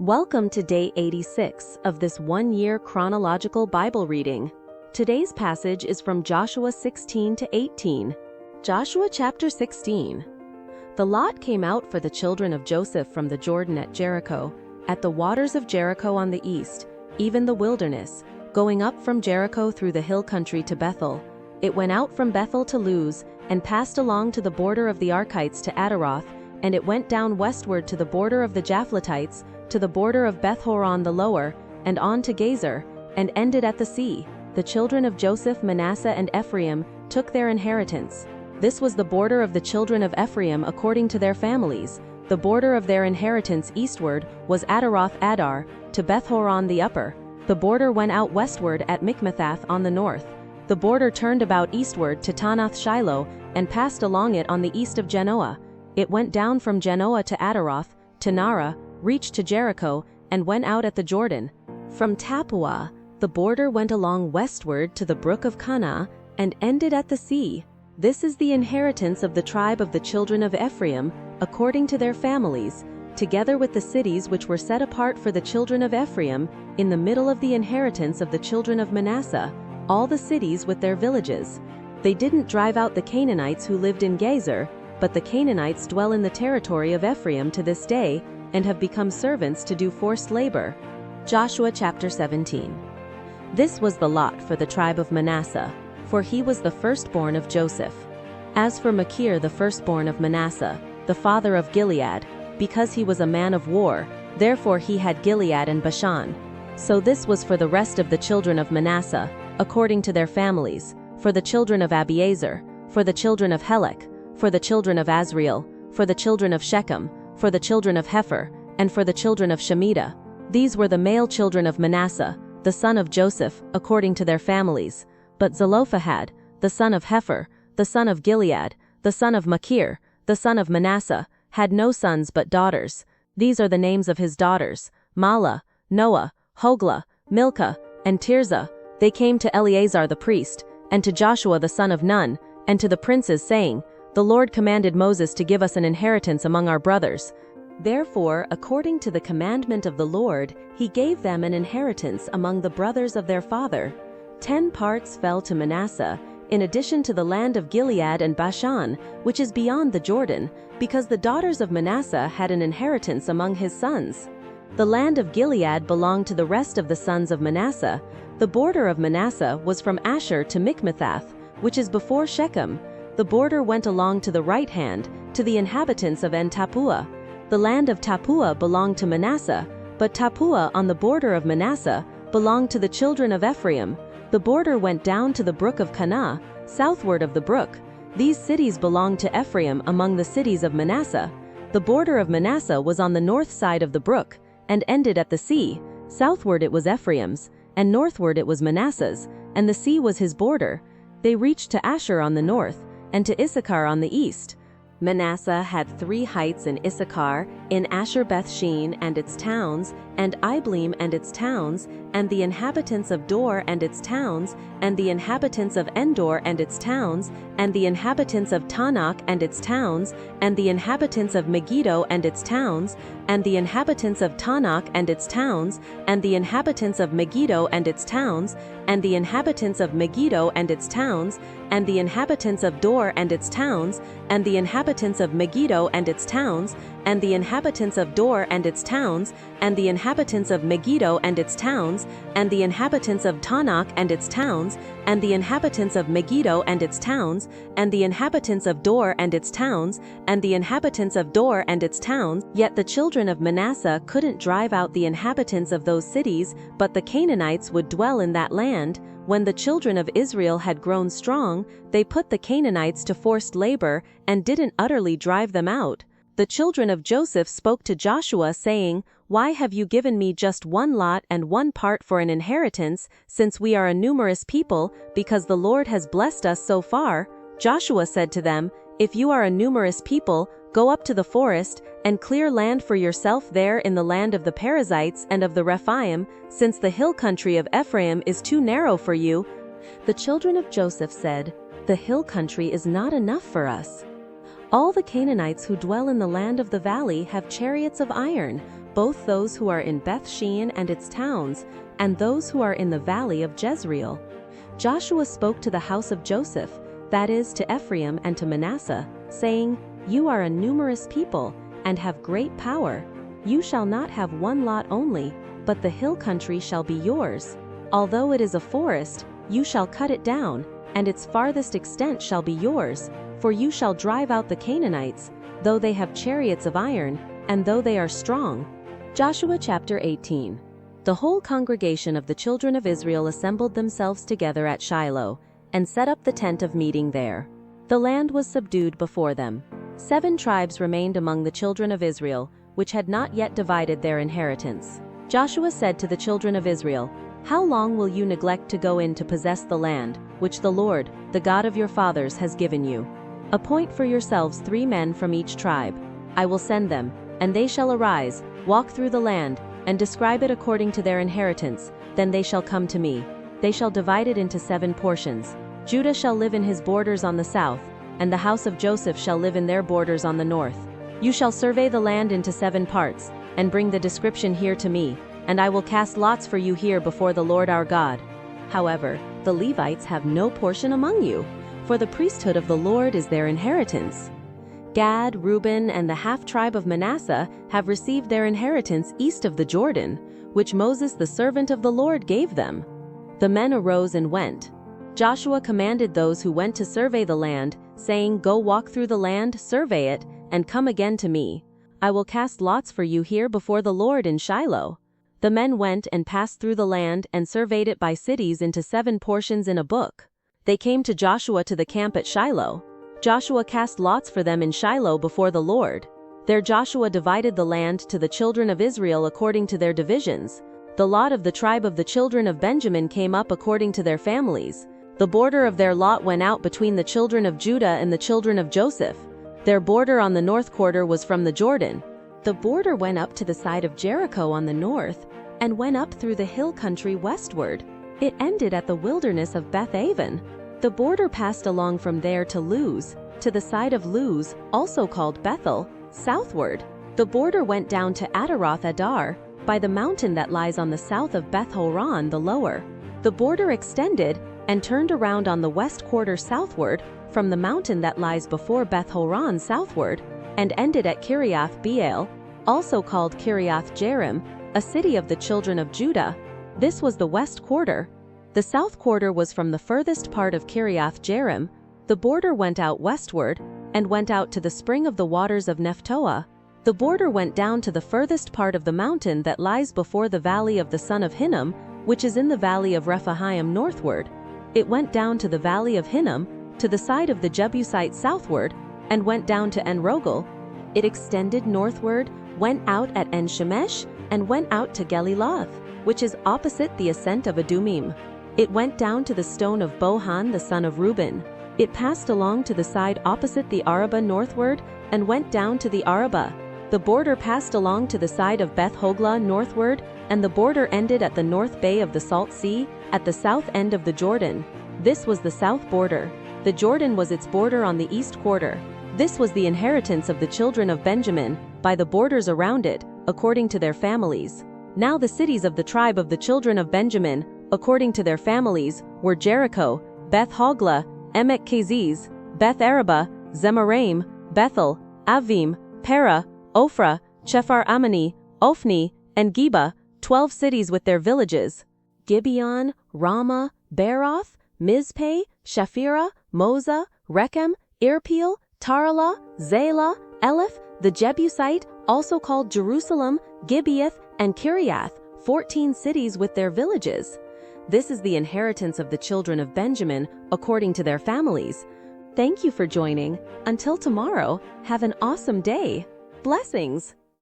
Welcome to day 86 of this one-year chronological Bible reading. Today's passage is from Joshua 16 to 18. Joshua chapter 16. The lot came out for the children of Joseph from the Jordan at Jericho, at the waters of Jericho on the east, even the wilderness, going up from Jericho through the hill country to Bethel. It went out from Bethel to Luz, and passed along to the border of the Archites to Adaroth, and it went down westward to the border of the Japhletites, to the border of Beth-horon the lower, and on to Gezer, and ended at the sea. The children of Joseph, Manasseh, and Ephraim took their inheritance. This was the border of the children of Ephraim according to their families. The border of their inheritance eastward was Adaroth Adar, to Beth-horon the upper. The border went out westward at Mikmethath on the north. The border turned about eastward to Tanath Shiloh, and passed along it on the east of Genoa. It went down from Genoa to Adaroth, to Nara, reached to Jericho, and went out at the Jordan. From Tappuah, the border went along westward to the brook of Cana, and ended at the sea. This is the inheritance of the tribe of the children of Ephraim, according to their families, together with the cities which were set apart for the children of Ephraim, in the middle of the inheritance of the children of Manasseh, all the cities with their villages. They didn't drive out the Canaanites who lived in Gezer, but the Canaanites dwell in the territory of Ephraim to this day, and have become servants to do forced labor. Joshua chapter 17. This was the lot for the tribe of Manasseh, for he was the firstborn of Joseph. As for Machir, the firstborn of Manasseh, the father of Gilead, because he was a man of war, therefore he had Gilead and Bashan. So this was for the rest of the children of Manasseh, according to their families, for the children of Abiezer, for the children of Helek, for the children of Azriel, for the children of Shechem, for the children of Hepher, and for the children of Shemitah. These were the male children of Manasseh, the son of Joseph, according to their families. But Zelophehad, the son of Hepher, the son of Gilead, the son of Machir, the son of Manasseh, had no sons but daughters. These are the names of his daughters: Mahlah, Noah, Hoglah, Milcah, and Tirzah. They came to Eleazar the priest, and to Joshua the son of Nun, and to the princes, saying, "The Lord commanded Moses to give us an inheritance among our brothers." Therefore, according to the commandment of the Lord, he gave them an inheritance among the brothers of their father. 10 parts fell to Manasseh, in addition to the land of Gilead and Bashan, which is beyond the Jordan, because the daughters of Manasseh had an inheritance among his sons. The land of Gilead belonged to the rest of the sons of Manasseh. The border of Manasseh was from Asher to Mikmethath, which is before Shechem. The border went along to the right hand, to the inhabitants of En-Tappuah. The land of Tappuah belonged to Manasseh, but Tappuah on the border of Manasseh belonged to the children of Ephraim. The border went down to the brook of Cana, southward of the brook. These cities belonged to Ephraim among the cities of Manasseh. The border of Manasseh was on the north side of the brook, and ended at the sea. Southward it was Ephraim's, and northward it was Manasseh's, and the sea was his border. They reached to Asher on the north, and to Issachar on the east. Manasseh had 3 heights in Issachar, in Asher Bethshean and its towns, and Ibleam and its towns, and the inhabitants of Dor and its towns, and the inhabitants of Endor and its towns, and the inhabitants of Tanakh and its towns, and the inhabitants of Megiddo and its towns, and the inhabitants of Tanakh and its towns, and the inhabitants of Megiddo and its towns, and the inhabitants of Megiddo and its towns, and the inhabitants of Dor and its towns, and the inhabitants of Megiddo and its towns, and the inhabitants of Dor and its towns, and the inhabitants of Megiddo and its towns, and the inhabitants of Tanakh and its towns, and the inhabitants of Megiddo and its towns, and the inhabitants of Dor and its towns, and the inhabitants of Dor and its towns. Yet the children of Manasseh couldn't drive out the inhabitants of those cities, but the Canaanites would dwell in that land. When the children of Israel had grown strong, they put the Canaanites to forced labor, and didn't utterly drive them out. The children of Joseph spoke to Joshua, saying, "Why have you given me just 1 lot and 1 part for an inheritance, since we are a numerous people, because the Lord has blessed us so far?" Joshua said to them, "If you are a numerous people, go up to the forest, and clear land for yourself there in the land of the Perizzites and of the Rephaim, since the hill country of Ephraim is too narrow for you." The children of Joseph said, "The hill country is not enough for us. All the Canaanites who dwell in the land of the valley have chariots of iron, both those who are in Beth-shean and its towns, and those who are in the valley of Jezreel. Joshua spoke to the house of Joseph, that is, to Ephraim and to Manasseh, saying, You are a numerous people, and have great power. You shall not have one lot only, but the hill country shall be yours. Although it is a forest, you shall cut it down, and its farthest extent shall be yours, for you shall drive out the Canaanites, though they have chariots of iron, and though they are strong. Joshua chapter 18. The whole congregation of the children of Israel assembled themselves together at Shiloh, and set up the tent of meeting there. The land was subdued before them. 7 tribes remained among the children of Israel, which had not yet divided their inheritance. Joshua said to the children of Israel, How long will you neglect to go in to possess the land, which the Lord, the God of your fathers, has given you? Appoint for yourselves 3 men from each tribe. I will send them, and they shall arise, walk through the land, and describe it according to their inheritance. Then they shall come to me. They shall divide it into 7 portions. Judah shall live in his borders on the south, and the house of Joseph shall live in their borders on the north. You shall survey the land into 7 parts, and bring the description here to me, and I will cast lots for you here before the Lord our God. However, the Levites have no portion among you, for the priesthood of the Lord is their inheritance. Gad, Reuben, and the half-tribe of Manasseh have received their inheritance east of the Jordan, which Moses the servant of the Lord gave them. The men arose and went. Joshua commanded those who went to survey the land, saying, Go walk through the land, survey it, and come again to me. I will cast lots for you here before the Lord in Shiloh. The men went and passed through the land and surveyed it by cities into 7 portions in a book. They came to Joshua to the camp at Shiloh. Joshua cast lots for them in Shiloh before the Lord. There Joshua divided the land to the children of Israel according to their divisions. The lot of the tribe of the children of Benjamin came up according to their families. The border of their lot went out between the children of Judah and the children of Joseph. Their border on the north quarter was from the Jordan. The border went up to the side of Jericho on the north, and went up through the hill country westward. It ended at the wilderness of Beth-aven. The border passed along from there to Luz, to the side of Luz, also called Bethel, southward. The border went down to Ataroth Adar, by the mountain that lies on the south of Beth-horon the lower. The border extended, and turned around on the west quarter southward, from the mountain that lies before Beth-horon southward, and ended at Kiriath-Baal, also called Kiriath-Jearim, a city of the children of Judah. This was the west quarter. The south quarter was from the furthest part of Kiriath-Jearim. The border went out westward, and went out to the spring of the waters of Nephtoah. The border went down to the furthest part of the mountain that lies before the valley of the son of Hinnom, which is in the valley of Rephaim northward. It went down to the valley of Hinnom, to the side of the Jebusite southward, and went down to En-rogel. It extended northward, went out at En-shemesh, and went out to Geliloth, which is opposite the ascent of Adumim. It went down to the stone of Bohan the son of Reuben. It passed along to the side opposite the Arabah northward, and went down to the Arabah. The border passed along to the side of Beth-hoglah northward, and the border ended at the north bay of the Salt Sea, at the south end of the Jordan. This was the south border. The Jordan was its border on the east quarter. This was the inheritance of the children of Benjamin, by the borders around it, according to their families. Now the cities of the tribe of the children of Benjamin, according to their families, were Jericho, Beth-hoglah, Emek-keziz, Beth-arabah, Zemaraim, Bethel, Avim, Perah, Ophrah, Chephar-ammoni, Ophni, and Geba, 12 cities with their villages. Gibeon, Ramah, Beeroth, Mizpeh, Shaphirah, Moza, Rechem, Irpeel, Taralah, Zelah, Eleph, the Jebusite, also called Jerusalem, Gibeath, and Kiriath, 14 cities with their villages. This is the inheritance of the children of Benjamin, according to their families. Thank you for joining. Until tomorrow, have an awesome day. Blessings.